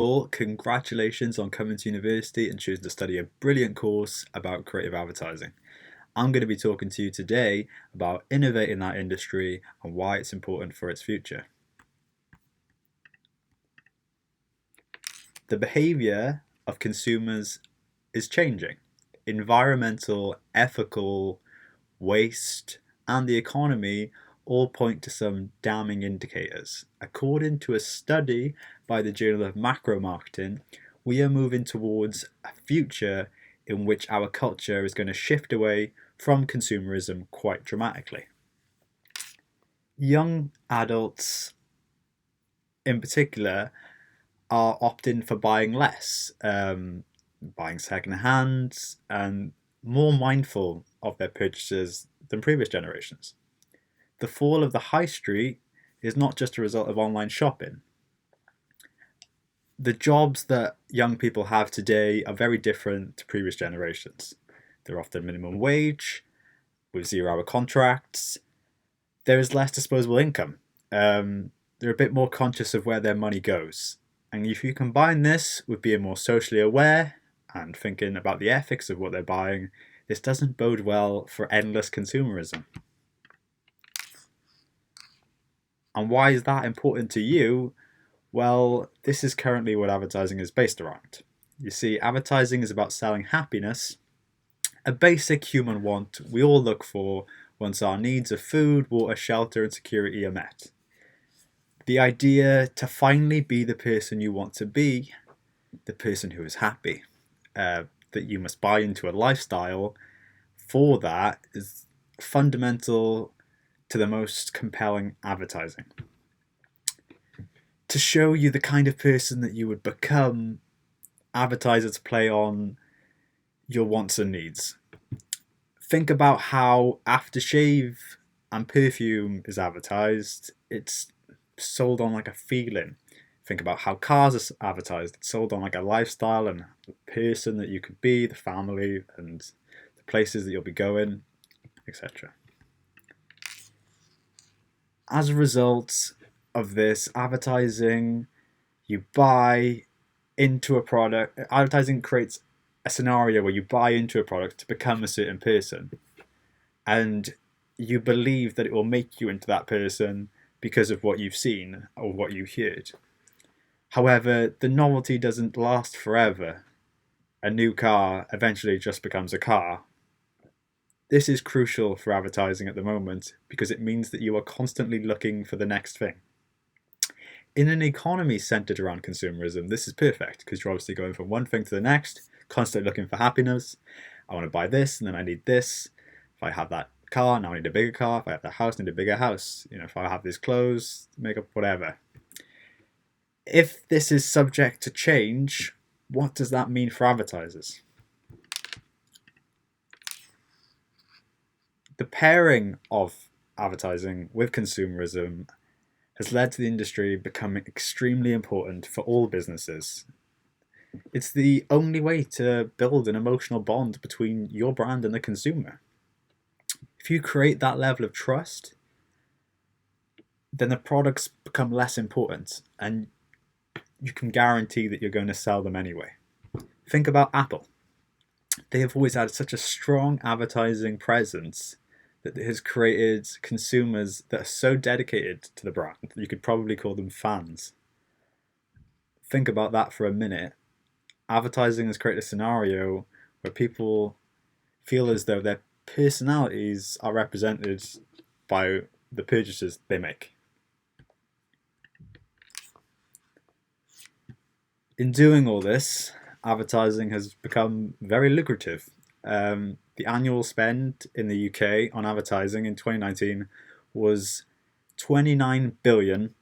Well, congratulations on coming to university and choosing to study a brilliant course about creative advertising. I'm going to be talking to you today about innovating that industry and why it's important for its future. The behavior of consumers is changing. Environmental, ethical, waste, and the economy all point to some damning indicators. According to a study by the Journal of Macro Marketing, we are moving towards a future in which our culture is going to shift away from consumerism quite dramatically. Young adults, in particular, are opting for buying less, buying second-hand, and more mindful of their purchases than previous generations. The fall of the high street is not just a result of online shopping. The jobs that young people have today are very different to previous generations. They're often minimum wage, with 0-hour contracts. There is less disposable income. They're a bit more conscious of where their money goes. And if you combine this with being more socially aware and thinking about the ethics of what they're buying, this doesn't bode well for endless consumerism. And why is that important to you? Well, this is currently what advertising is based around. You see, advertising is about selling happiness, a basic human want we all look for once our needs of food, water, shelter, and security are met. The idea to finally be the person you want to be, the person who is happy, that you must buy into a lifestyle for that is fundamental to the most compelling advertising. To show you the kind of person that you would become, advertisers play on your wants and needs. Think about how aftershave and perfume is advertised. It's sold on like a feeling. Think about how cars are advertised. It's sold on like a lifestyle and the person that you could be, the family and the places that you'll be going, etc. As a result of this advertising, you buy into a product. Advertising creates a scenario where you buy into a product to become a certain person, and you believe that it will make you into that person because of what you've seen or what you heard. However, the novelty doesn't last forever. A new car eventually just becomes a car. This is crucial for advertising at the moment because it means that you are constantly looking for the next thing. In an economy centered around consumerism, this is perfect because you're obviously going from one thing to the next, constantly looking for happiness. I want to buy this and then I need this. If I have that car, now I need a bigger car. If I have the house, I need a bigger house. If I have these clothes, makeup, whatever. If this is subject to change, what does that mean for advertisers? The pairing of advertising with consumerism has led to the industry becoming extremely important for all businesses. It's the only way to build an emotional bond between your brand and the consumer. If you create that level of trust, then the products become less important and you can guarantee that you're going to sell them anyway. Think about Apple. They have always had such a strong advertising presence that it has created consumers that are so dedicated to the brand that you could probably call them fans. Think about that for a minute. Advertising has created a scenario where people feel as though their personalities are represented by the purchases they make. In doing all this, advertising has become very lucrative. The annual spend in the UK on advertising in 2019 was 29 billion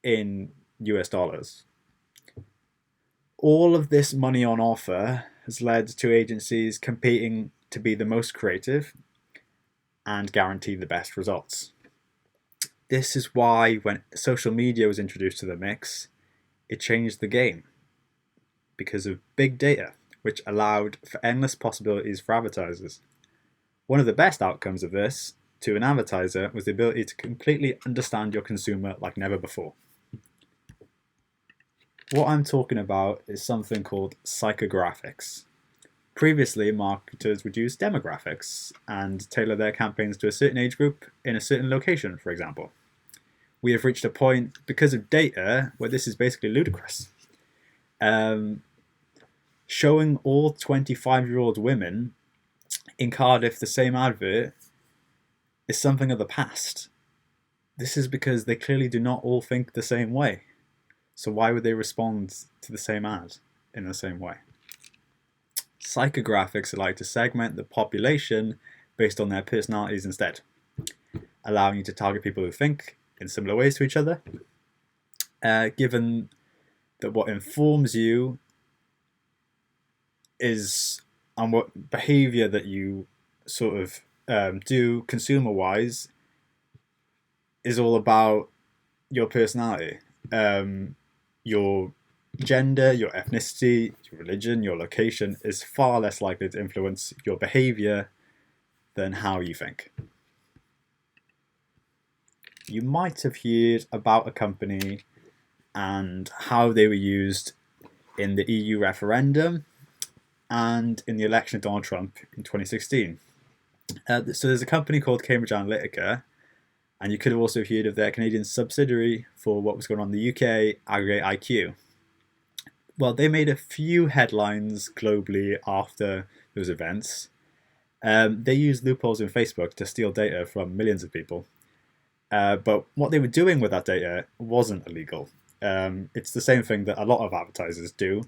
in US dollars. All of this money on offer has led to agencies competing to be the most creative and guarantee the best results. This is why when social media was introduced to the mix, it changed the game because of big data, which allowed for endless possibilities for advertisers. One of the best outcomes of this to an advertiser was the ability to completely understand your consumer like never before. What I'm talking about is something called psychographics. Previously, marketers would use demographics and tailor their campaigns to a certain age group in a certain location, for example. We have reached a point, because of data, where this is basically ludicrous. Showing all 25-year-old women in Cardiff the same advert is something of the past. This is because they clearly do not all think the same way. So why would they respond to the same ad in the same way? Psychographics allow you to segment the population based on their personalities instead, allowing you to target people who think in similar ways to each other. Given that what informs you is on what behavior that you sort of do consumer-wise is all about your personality, your gender, your ethnicity, your religion, your location is far less likely to influence your behavior than how you think. You might have heard about a company and how they were used in the EU referendum and in the election of Donald Trump in 2016. So there's a company called Cambridge Analytica, and you could have also heard of their Canadian subsidiary for what was going on in the UK, Aggregate IQ. Well, they made a few headlines globally after those events. They used loopholes in Facebook to steal data from millions of people. But what they were doing with that data wasn't illegal. It's the same thing that a lot of advertisers do.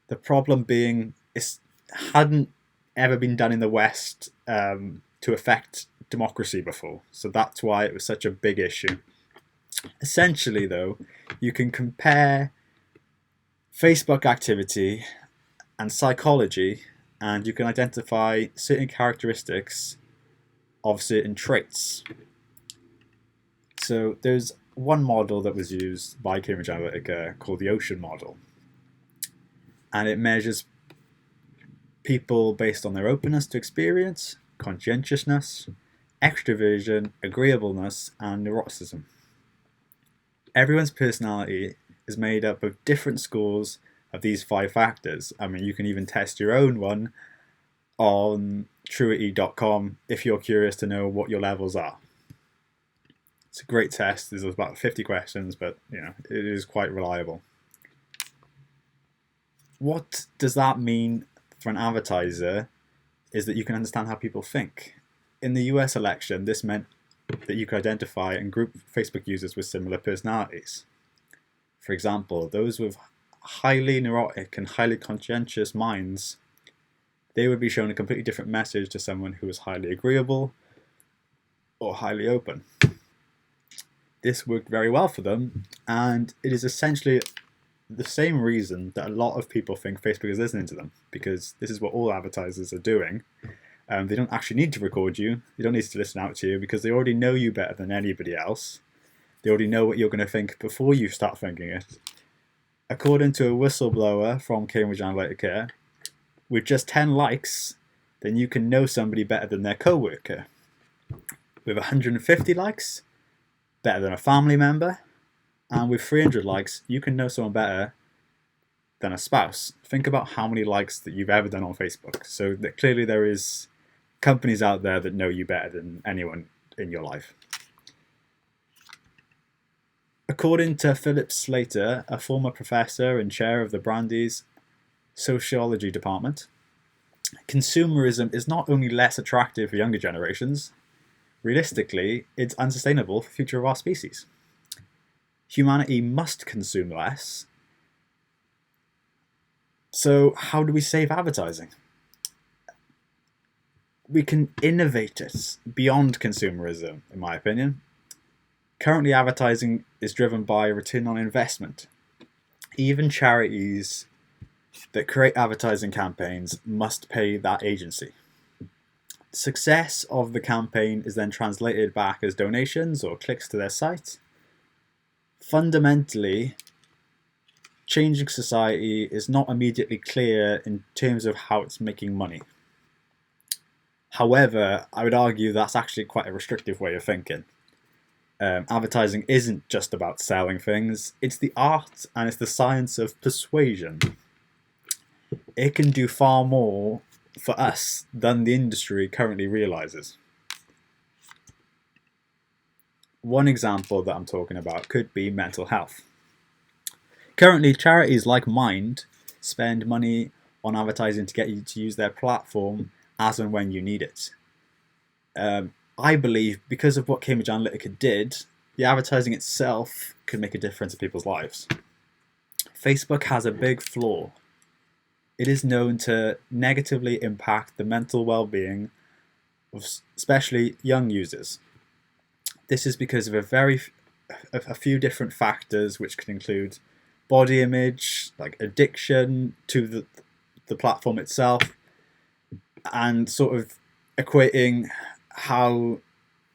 The problem being it hadn't ever been done in the West to affect democracy before. So that's why it was such a big issue. Essentially, though, you can compare Facebook activity and psychology, and you can identify certain characteristics of certain traits. So there's one model that was used by Cambridge Analytica called the Ocean model, and it measures people based on their openness to experience, conscientiousness, extroversion, agreeableness, and neuroticism. Everyone's personality is made up of different scores of these 5 factors. I mean, you can even test your own one on truity.com if you're curious to know what your levels are. It's a great test. There's about 50 questions, but it is quite reliable. What does that mean for an advertiser is that you can understand how people think. In the US election, this meant that you could identify and group Facebook users with similar personalities. For example, those with highly neurotic and highly conscientious minds, they would be shown a completely different message to someone who was highly agreeable or highly open. This worked very well for them, and it is essentially the same reason that a lot of people think Facebook is listening to them, because this is what all advertisers are doing. They don't actually need to record you. They don't need to listen out to you because they already know you better than anybody else. They already know what you're going to think before you start thinking it. According to a whistleblower from Cambridge Analytica, with just 10 likes, then you can know somebody better than their co-worker. With 150 likes, better than a family member. And with 300 likes, you can know someone better than a spouse. Think about how many likes that you've ever done on Facebook. So that clearly there is companies out there that know you better than anyone in your life. According to Philip Slater, a former professor and chair of the Brandeis sociology department, consumerism is not only less attractive for younger generations, realistically, it's unsustainable for the future of our species. Humanity must consume less. So how do we save advertising? We can innovate it beyond consumerism, in my opinion. Currently, advertising is driven by return on investment. Even charities that create advertising campaigns must pay that agency. Success of the campaign is then translated back as donations or clicks to their site. Fundamentally, changing society is not immediately clear in terms of how it's making money. However, I would argue that's actually quite a restrictive way of thinking. Advertising isn't just about selling things, it's the art and it's the science of persuasion. It can do far more for us than the industry currently realizes. One example that I'm talking about could be mental health. Currently, charities like Mind spend money on advertising to get you to use their platform as and when you need it. I believe because of what Cambridge Analytica did, the advertising itself could make a difference in people's lives. Facebook has a big flaw. It is known to negatively impact the mental well-being of especially young users. This is because of a few different factors, which can include body image, like addiction to the platform itself, and sort of equating how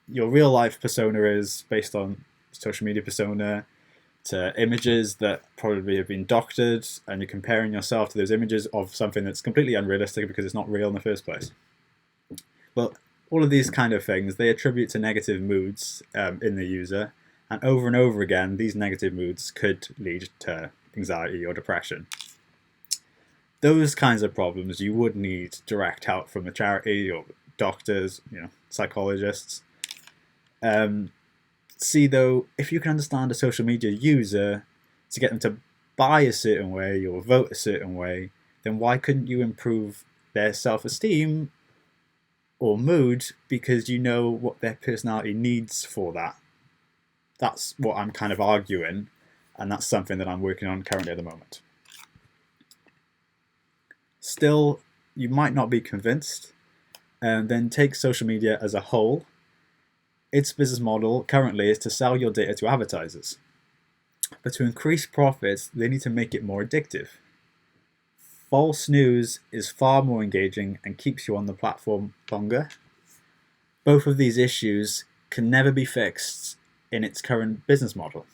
your real life persona is based on social media persona to images that probably have been doctored, and you're comparing yourself to those images of something that's completely unrealistic because it's not real in the first place. Well, all of these kind of things, they attribute to negative moods in the user, and over again, these negative moods could lead to anxiety or depression. Those kinds of problems, you would need direct help from a charity or doctors, psychologists. See, though, if you can understand a social media user to get them to buy a certain way or vote a certain way, then why couldn't you improve their self-esteem or mood because you know what their personality needs for that? That's what I'm kind of arguing, and that's something that I'm working on currently at the moment. Still, you might not be convinced, and then take social media as a whole. Its business model currently is to sell your data to advertisers. But to increase profits, they need to make it more addictive. False news is far more engaging and keeps you on the platform longer. Both of these issues can never be fixed in its current business model.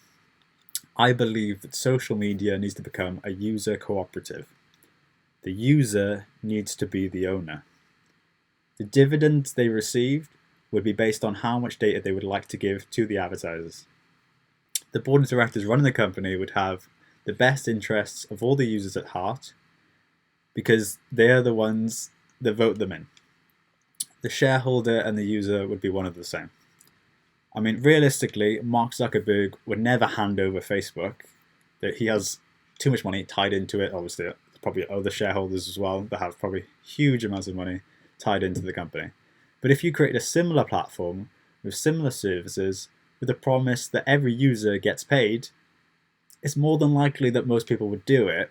I believe that social media needs to become a user cooperative. The user needs to be the owner. The dividends they received would be based on how much data they would like to give to the advertisers. The board of directors running the company would have the best interests of all the users at heart because they are the ones that vote them in. The shareholder and the user would be one and the same. I mean, realistically, Mark Zuckerberg would never hand over Facebook. That he has too much money tied into it. Obviously, probably other shareholders as well that have probably huge amounts of money tied into the company. But if you create a similar platform with similar services with the promise that every user gets paid, it's more than likely that most people would do it.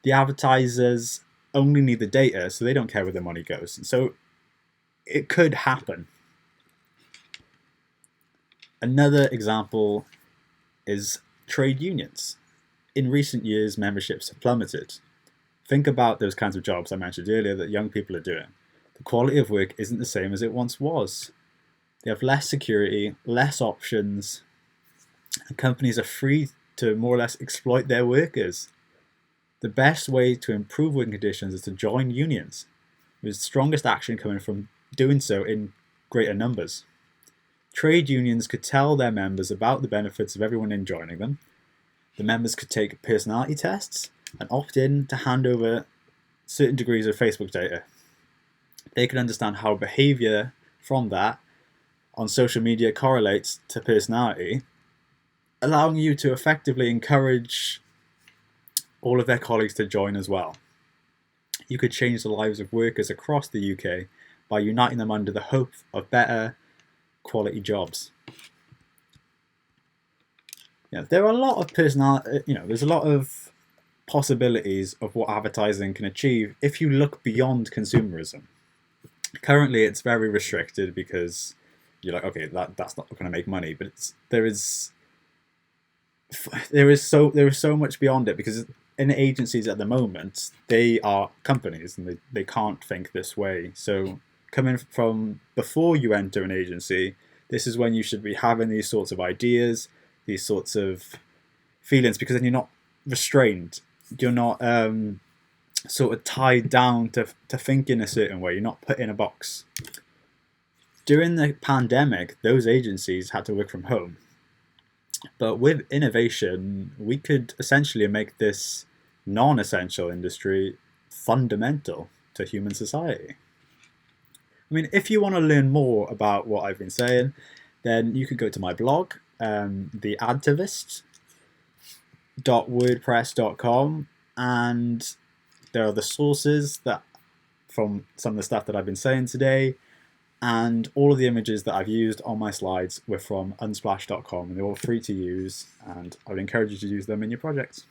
The advertisers only need the data, so they don't care where their money goes. So it could happen. Another example is trade unions. In recent years, memberships have plummeted. Think about those kinds of jobs I mentioned earlier that young people are doing. The quality of work isn't the same as it once was. They have less security, less options, and companies are free to more or less exploit their workers. The best way to improve working conditions is to join unions, with the strongest action coming from doing so in greater numbers. Trade unions could tell their members about the benefits of everyone in joining them. The members could take personality tests and opt in to hand over certain degrees of Facebook data. They can understand how behavior from that on social media correlates to personality, allowing you to effectively encourage all of their colleagues to join as well. You could change the lives of workers across the UK by uniting them under the hope of better quality jobs. There are a lot of there's a lot of possibilities of what advertising can achieve if you look beyond consumerism. Currently, it's very restricted because you're like, okay, that's not going to make money, but there is so much beyond it, because in agencies at the moment, they are companies and they can't think this way. So coming from before you enter an agency, this is when you should be having these sorts of ideas, these sorts of feelings, because then you're not restrained. You're not sort of tied down to think in a certain way. You're not put in a box. During the pandemic, those agencies had to work from home. But with innovation, we could essentially make this non-essential industry fundamental to human society. I mean, if you want to learn more about what I've been saying, then you could go to my blog, theadtivist.wordpress.com, and there are the sources that from some of the stuff that I've been saying today, and all of the images that I've used on my slides were from unsplash.com, and they're all free to use, and I would encourage you to use them in your projects.